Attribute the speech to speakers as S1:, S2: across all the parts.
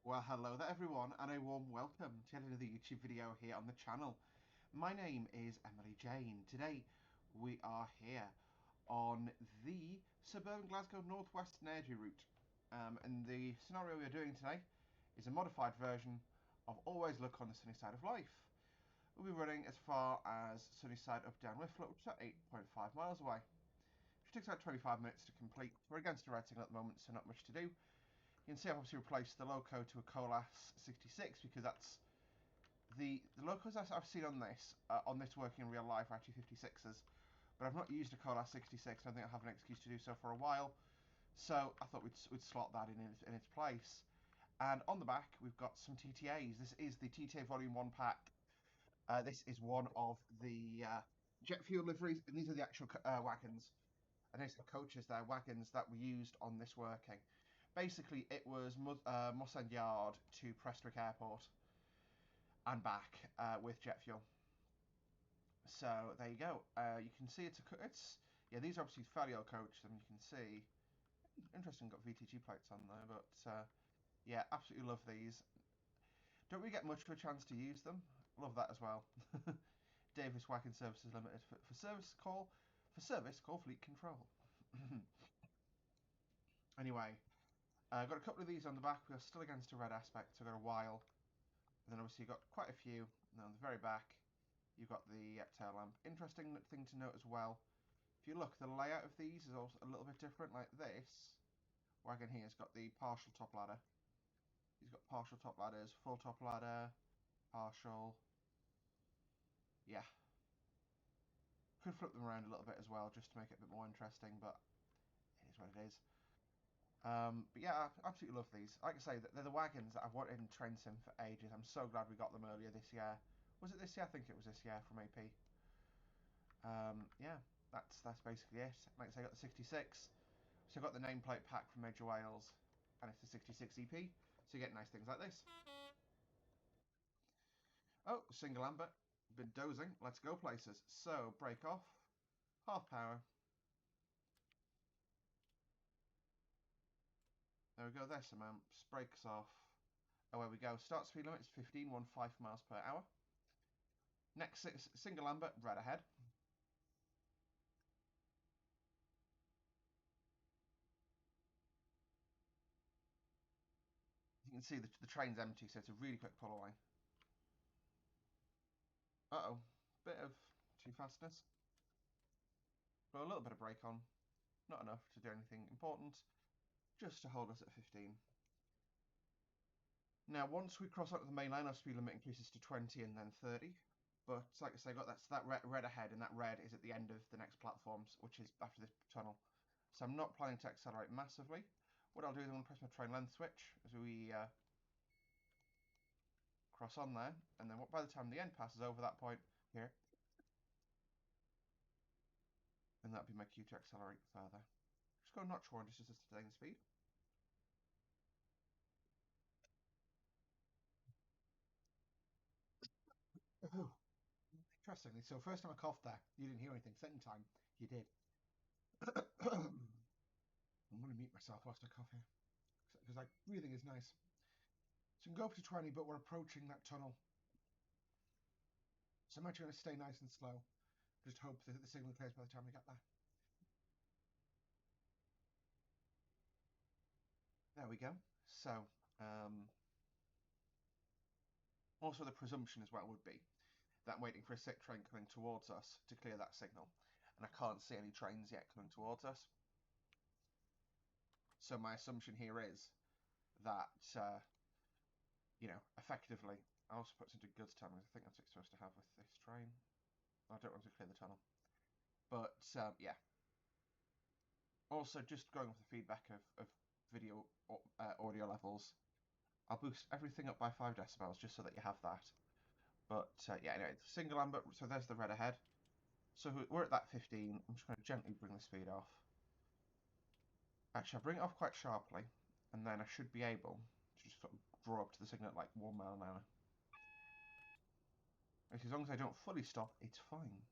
S1: Well, hello there everyone, and a warm welcome to another YouTube video here on the channel. My name is Emily Jane. Today we are here on the Suburban Glasgow Northwest Energy route. And the scenario we are doing today is a modified version of Always Look on the Sunny Side of Life. We'll be running as far as Sunnyside up down Whifflet, which is at 8.5 miles away. Which takes about 25 minutes to complete. We're against the red signal at the moment, so not much to do. You can see I've obviously replaced the loco to a Colas 66 because that's the locos I've seen on this working in real life are actually 56s, but I've not used a Colas 66. I don't think I have an excuse to do so for a while, so I thought we'd slot that in its place. And on the back we've got some TTAs. This is the TTA Volume 1 pack. This is one of the jet fuel liveries, and these are the actual wagons. And there's the coaches there, wagons that were used on this working. Basically, it was Moss End Yard to Prestwick Airport and back with jet fuel. So there you go. You can see it's yeah, these are obviously fairly old coaches, and you can see interesting, got VTG plates on there, but yeah, absolutely love these. Don't really get much of a chance to use them. Love that as well. Davis Wagon Services Limited for service call fleet control. Anyway, I've got a couple of these on the back. We are still against a red aspect, so I've got a while. And then obviously you've got quite a few. And on the very back, you've got the tail lamp. Interesting thing to note as well, if you look, the layout of these is also a little bit different. Like this wagon here has got the partial top ladder. He's got partial top ladders, full top ladder, partial. Yeah. Could flip them around a little bit as well, just to make it a bit more interesting, but it is what it is. But yeah, I absolutely love these. Like I say, they're the wagons that I've wanted in train sim for ages. I'm so glad we got them earlier this year. Was it this year? I think it was this year from AP. Yeah, that's basically it. Like I say, I got the 66. So I got the nameplate pack from Major Wales, and it's the 66 EP. So you get nice things like this. Oh, single amber. Been dozing. Let's go places. So break off. Half power. There we go. There's some amps. Brakes off. Oh, there we go. Start speed limit is 15 miles per hour. Next single amber, red ahead. You can see the train's empty, so it's a really quick pull away. Uh-oh, bit of too fastness. But a little bit of brake on. Not enough to do anything important, just to hold us at 15. Now, once we cross onto the main line, our speed limit increases to 20 and then 30. But like I say, I got that red ahead, and that red is at the end of the next platforms, which is after this tunnel. So I'm not planning to accelerate massively. What I'll do is I'm going to press my train length switch as we cross on there, and then by the time the end passes over that point here, then that'd be my cue to accelerate further. Just go notch one just to sustain the speed. Oh, interestingly, so first time I coughed there, you didn't hear anything. Second time, you did. I'm going to mute myself whilst I cough here, because like breathing is nice. So you can go up to 20, but we're approaching that tunnel. So I'm actually going to stay nice and slow. Just hope that the signal clears by the time we get there. There we go. So, also the presumption as well would be that I'm waiting for a sick train coming towards us to clear that signal. And I can't see any trains yet coming towards us. So my assumption here is that, effectively, I also put into goods tunnels. I think that's what it's supposed to have with this train. I don't want to clear the tunnel. But, yeah. Also, just going with the feedback of video audio levels, I'll boost everything up by 5 decibels just so that you have that. But, yeah, anyway, single amber, so there's the red ahead. So we're at that 15. I'm just going to gently bring the speed off. Actually, I'll bring it off quite sharply, and then I should be able to just sort of draw up to the signal at like 1 mile an hour. As long as I don't fully stop, it's fine.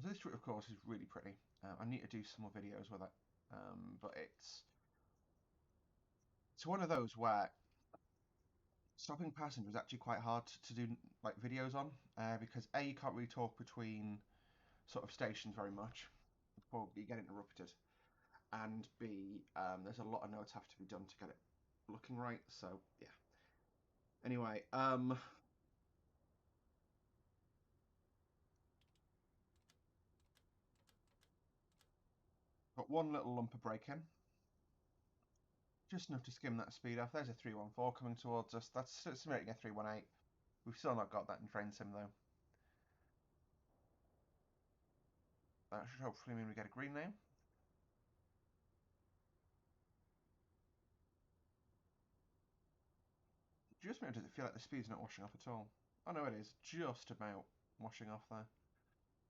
S1: So this route, of course, is really pretty. I need to do some more videos with it, but it's one of those where stopping passengers is actually quite hard to do like videos on, because A, you can't really talk between sort of stations very much before you get interrupted, and B, there's a lot of notes have to be done to get it looking right. So yeah. Anyway, got one little lump of brake in, just enough to skim that speed off. There's a 314 coming towards us. That's simulating a 318. We've still not got that in train sim though. That should hopefully mean we get a green now. Just does it feel like the speed's not washing off at all? Oh no, it is. Just about washing off there.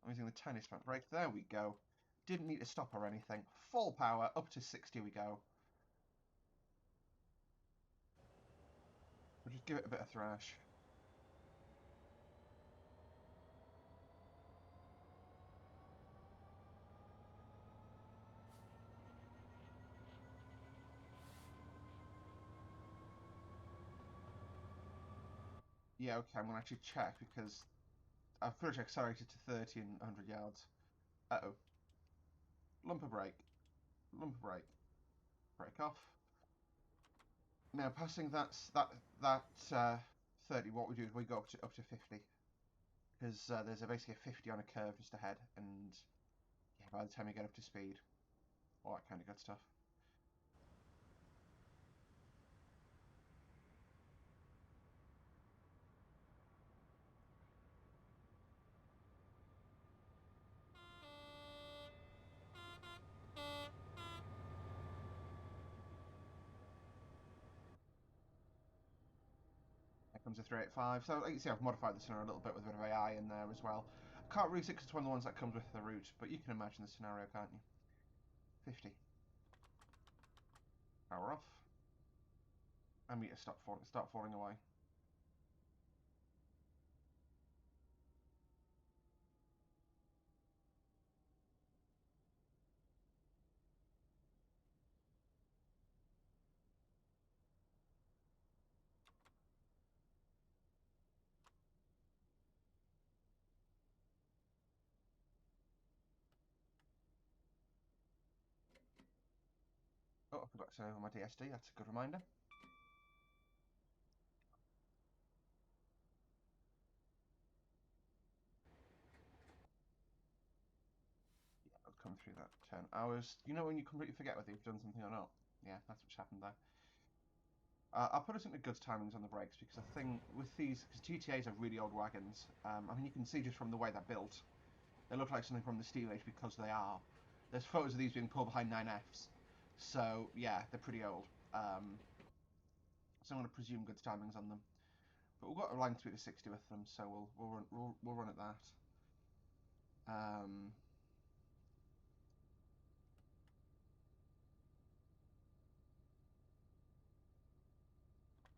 S1: I'm using the tiniest amount of brake. There we go. Didn't need to stop or anything. Full power, up to 60 we go. We'll just give it a bit of thrash. Yeah, okay, I'm going to actually check because I've pretty much accelerated to 30 and 100 yards. Uh-oh. Lump of brake. Lump of brake. Brake off. Now, passing that 30, what we do is we go up to 50. Because there's basically a 50 on a curve just ahead, and yeah, by the time you get up to speed, all that kind of good stuff. Here comes a 385. So, like you see, I've modified the scenario a little bit with a bit of AI in there as well. I can't really see because it's one of the ones that comes with the route, but you can imagine the scenario, can't you? 50. Power off. And meter start falling away. Oh, I forgot to turn over my DSD. That's a good reminder. Yeah, I'll come through that 10 hours. You know when you completely forget whether you've done something or not? Yeah, that's what's happened there. I'll put us into good timings on the brakes because I think with these, because GTAs are really old wagons, I mean you can see just from the way they're built, they look like something from the Steel Age because they are. There's photos of these being pulled behind 9Fs, so yeah, they're pretty old. So I'm going to presume good timings on them, but we've got a line speed of 60 with them, so we'll run at that.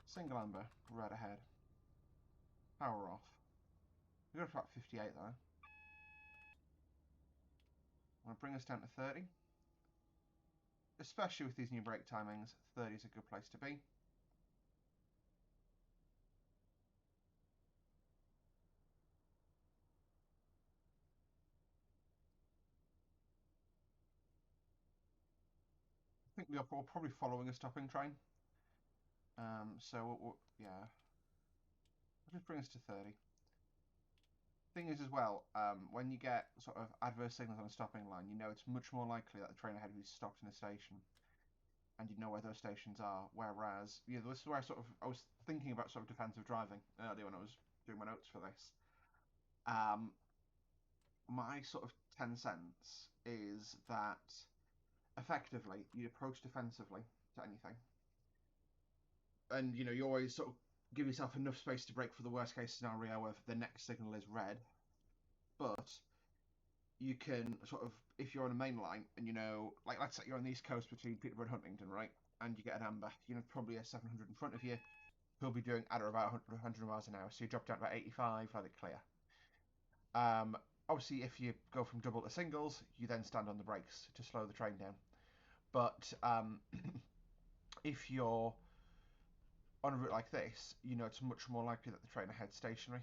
S1: Single amber, red ahead, power off. We've got about 58 there. I'm going to bring us down to 30. Especially with these new brake timings, 30 is a good place to be. I think we're probably following a stopping train. Yeah, I'll just bring us to 30. Thing is as well, when you get sort of adverse signals on a stopping line, you know it's much more likely that the train ahead of you is stopped in a station, and you know where those stations are. Whereas, yeah, this is where I was thinking about sort of defensive driving earlier when I was doing my notes for this. Um, my sort of 10 cents is that effectively you approach defensively to anything, and you always sort of give yourself enough space to brake for the worst case scenario of the next signal is red, but you can sort of, if you're on a main line and like let's say you're on the east coast between Peterborough and Huntingdon, right, and you get an amber, probably a 700 in front of you, who'll be doing at or about 100 miles an hour, so you drop down to about 85, let it clear. obviously, if you go from double to singles, you then stand on the brakes to slow the train down. But if you're on a route like this, it's much more likely that the train ahead's stationary.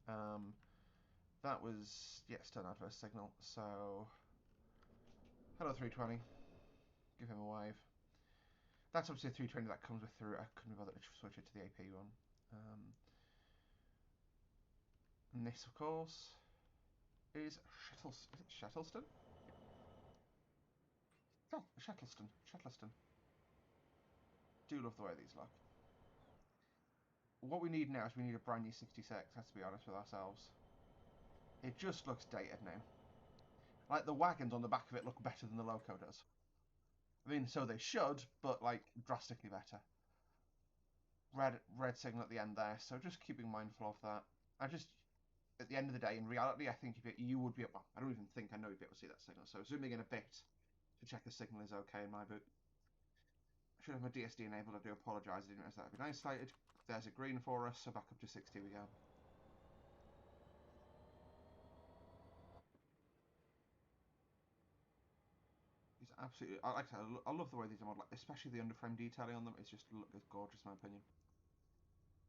S1: That was, still an adverse signal. So, hello 320. Give him a wave. That's obviously a 320 that comes with through. I couldn't be bothered to switch it to the AP one. And this, of course, is Shettleston? Oh, Shettleston. Do love the way these look. What we need now is we need a brand new 66, let's be honest with ourselves. It just looks dated now. Like, the wagons on the back of it look better than the loco does. I mean, so they should, but, like, drastically better. Red signal at the end there, so just keeping mindful of that. At the end of the day, in reality, I think if you would be, well, I don't even think I know you'd be able to see that signal, so zooming in a bit to check the signal is okay in my boot. I should have my DSD enabled, I do apologise, I didn't realize that would be isolated. There's a green for us, so back up to 60 we go. It's absolutely, like I said, I love the way these are modeled, especially the underframe detailing on them. It's just it's gorgeous, in my opinion.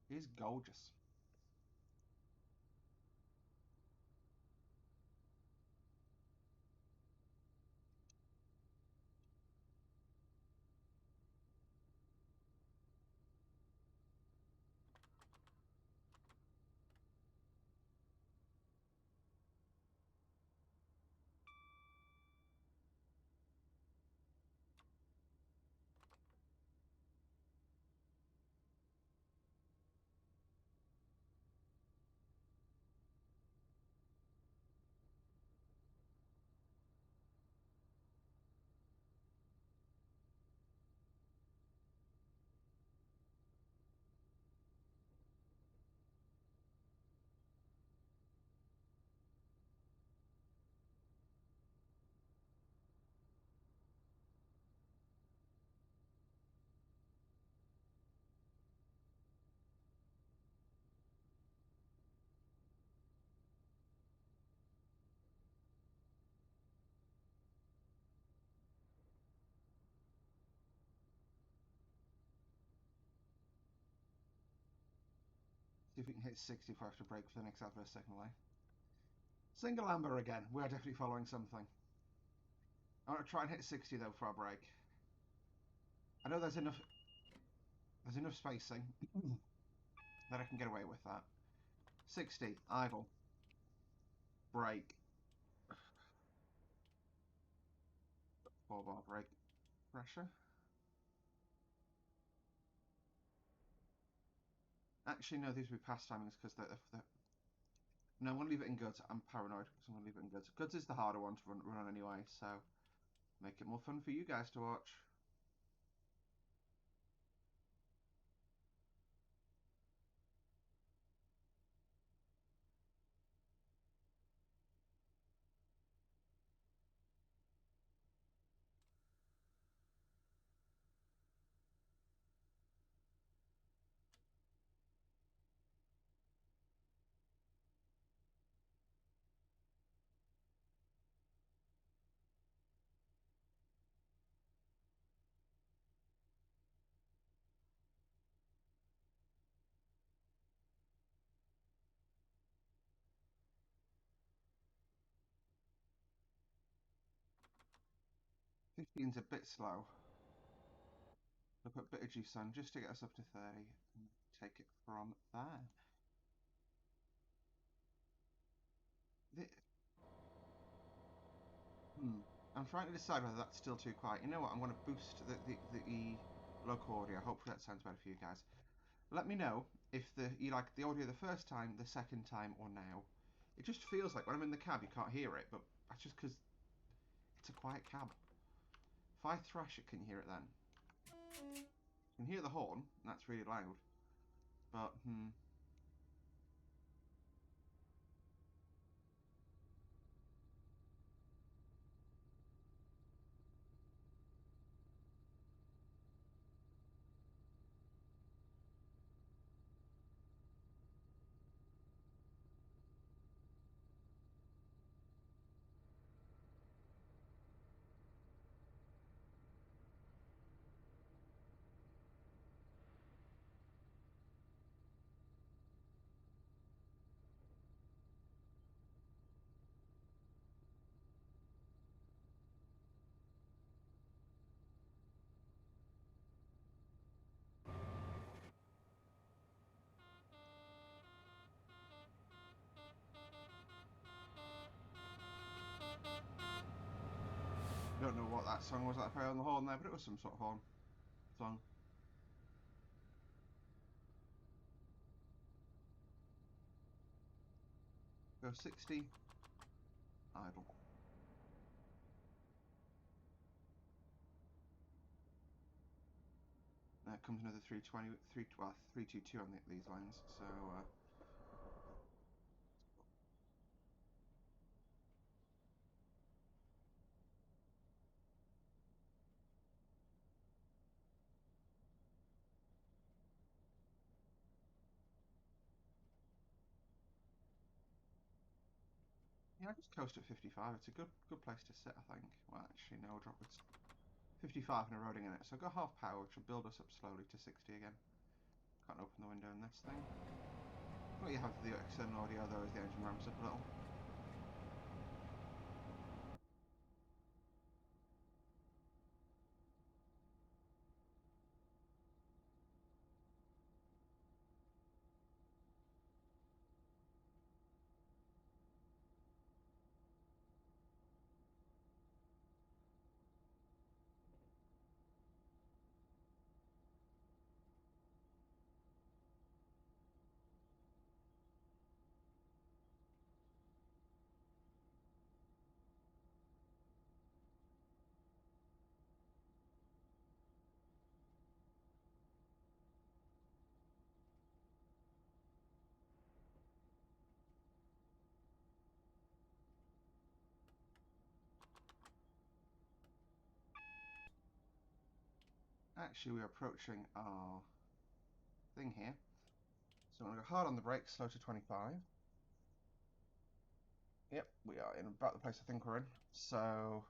S1: It is gorgeous. See if we can hit 60 before I have to brake for the next adverse signal line. Single amber again. We are definitely following something. I want to try and hit 60 though before I brake. I know there's enough spacing that I can get away with that. 60, idle, brake, 4-bar brake pressure. Actually, no, these will be past timings because no, I'm going to leave it in goods. I'm paranoid, so I'm going to leave it in goods. Goods is the harder one to run on anyway, so make it more fun for you guys to watch. Fifteen's a bit slow. We'll put a bit of juice on just to get us up to 30 and take it from there. I'm trying to decide whether that's still too quiet. You know what? I'm going to boost the local audio. Hopefully that sounds better for you guys. Let me know if you like the audio the first time, the second time, or now. It just feels like when I'm in the cab you can't hear it, but that's just because it's a quiet cab. If I thrash it, can you hear it then? You can hear the horn, and that's really loud. But, I don't know what that song was that I played on the horn there, but it was some sort of horn song. Go 60, idle. There comes another 320, 322 on these lines. So yeah, I just coast at 55. It's a good place to sit, I think. Well, actually, no, I'll drop it 55 and eroding in it. So I've got half power, which will build us up slowly to 60 again. Can't open the window in this thing. What you have the external audio though as the engine ramps up a little. Actually, we're approaching our thing here. So I'm going to go hard on the brakes, slow to 25. Yep, we are in about the place I think we're in. So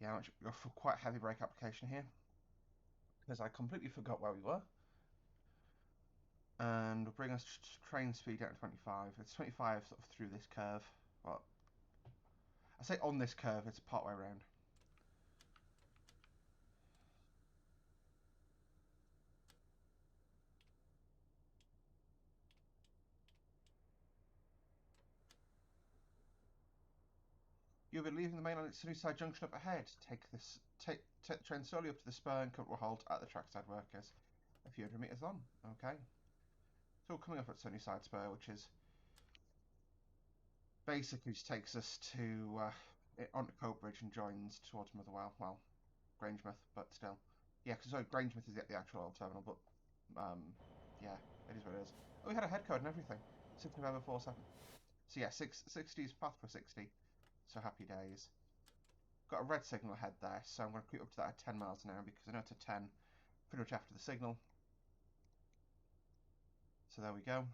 S1: yeah, I'm go for quite heavy brake application here because I completely forgot where we were. And we'll bring us train speed down to 25. It's 25 sort of through this curve. Well, I say on this curve, it's part way around. You'll be leaving the main line at Sunnyside Junction up ahead. Take the train slowly up to the spur and come to a halt at the trackside workers. A few hundred metres on. Okay. So we're coming up at Sunnyside Spur, which is basically just takes us to onto Coatbridge and joins towards Motherwell. Well, Grangemouth, but still. Yeah, because Grangemouth is the actual old terminal, but yeah, it is what it is. Oh, we had a head code and everything. 6 November 47. So yeah, 60 is path for 60. So happy days. Got a red signal ahead there, so I'm going to creep up to that at 10 miles an hour because I know it's a 10 pretty much after the signal. So there we go.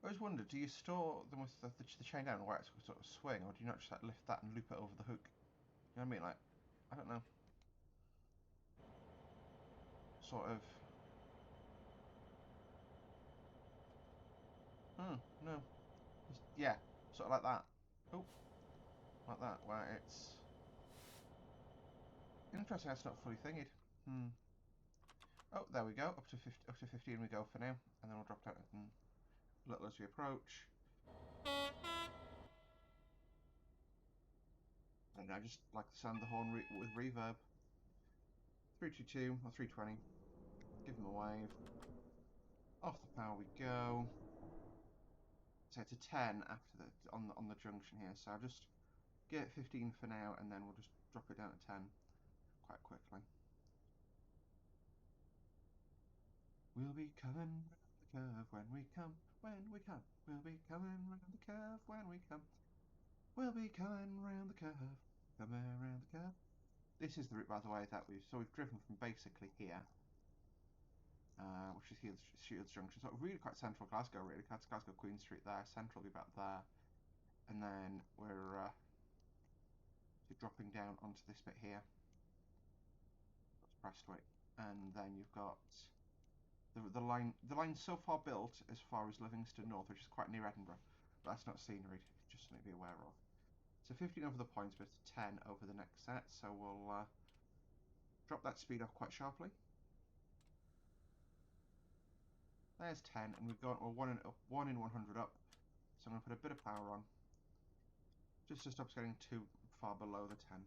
S1: I always wondered, do you store them with the chain down where it's sort of swing, or do you not just like lift that and loop it over the hook? You know what I mean? Like, I don't know. Sort of. Oh, no. Just, yeah, sort of like that. Oh, like that, where it's... Interesting, that's not fully thingied. Hmm. Oh, there we go. Up to 15 we go for now, and then we'll drop down a little as we approach. And I just like the sound of the horn with reverb. 322 or 320. Give them a wave. Off the power we go. So it's a 10 after on the junction here. So I'll just get 15 for now, and then we'll just drop it down to 10 quite quickly. We'll be coming round the curve when we come, when we come. We'll be coming round the curve when we come. We'll be coming round the curve, coming round the curve. This is the route, by the way, that we've driven from basically here, which is here, Shields Junction. So really quite central Glasgow, really. That's Glasgow Queen Street there. Central will be about there, and then we're dropping down onto this bit here. That's Prestwick, and then you've got the line. The line's so far built as far as Livingston North, which is quite near Edinburgh, but that's not scenery. It's just something to be aware of. So 15 over the points, but it's 10 over the next set. So we'll drop that speed off quite sharply. There's 10, and we've got 1 in 100 up. So I'm going to put a bit of power on, just to stop us getting too far below the 10.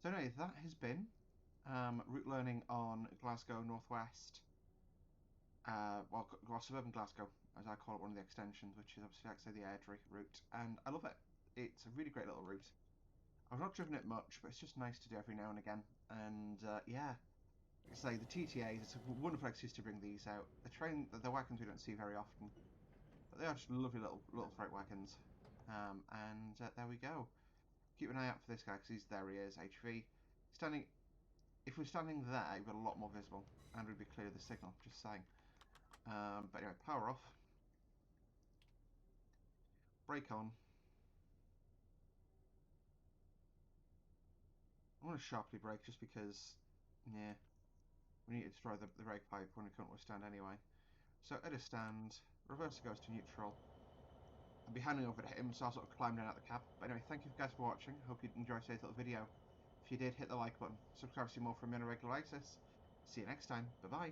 S1: So anyway, that has been route learning on Glasgow Northwest. Well, Suburban Glasgow, as I call it, one of the extensions, which is obviously, like I say, the Airdrie route, and I love it. It's a really great little route. I've not driven it much, but it's just nice to do every now and again. And yeah, like I say, the TTAs, it's a wonderful excuse to bring these out. The wagons we don't see very often, but they are just lovely little freight wagons. And there we go. Keep an eye out for this guy, because there he is, HV. Standing, if we're standing there, we've got a lot more visible, and we'd be clear of the signal, just saying. But anyway, power off. Brake on. I want to sharply brake just because, yeah, we need to destroy the brake pipe when we can't withstand anyway. So at a stand, reverser goes to neutral. I'll be handing over to him, so I'll sort of climb down out the cab. But anyway, thank you guys for watching. Hope you enjoyed today's little video. If you did, hit the like button. Subscribe to see more from me on a regular basis. See you next time. Bye-bye.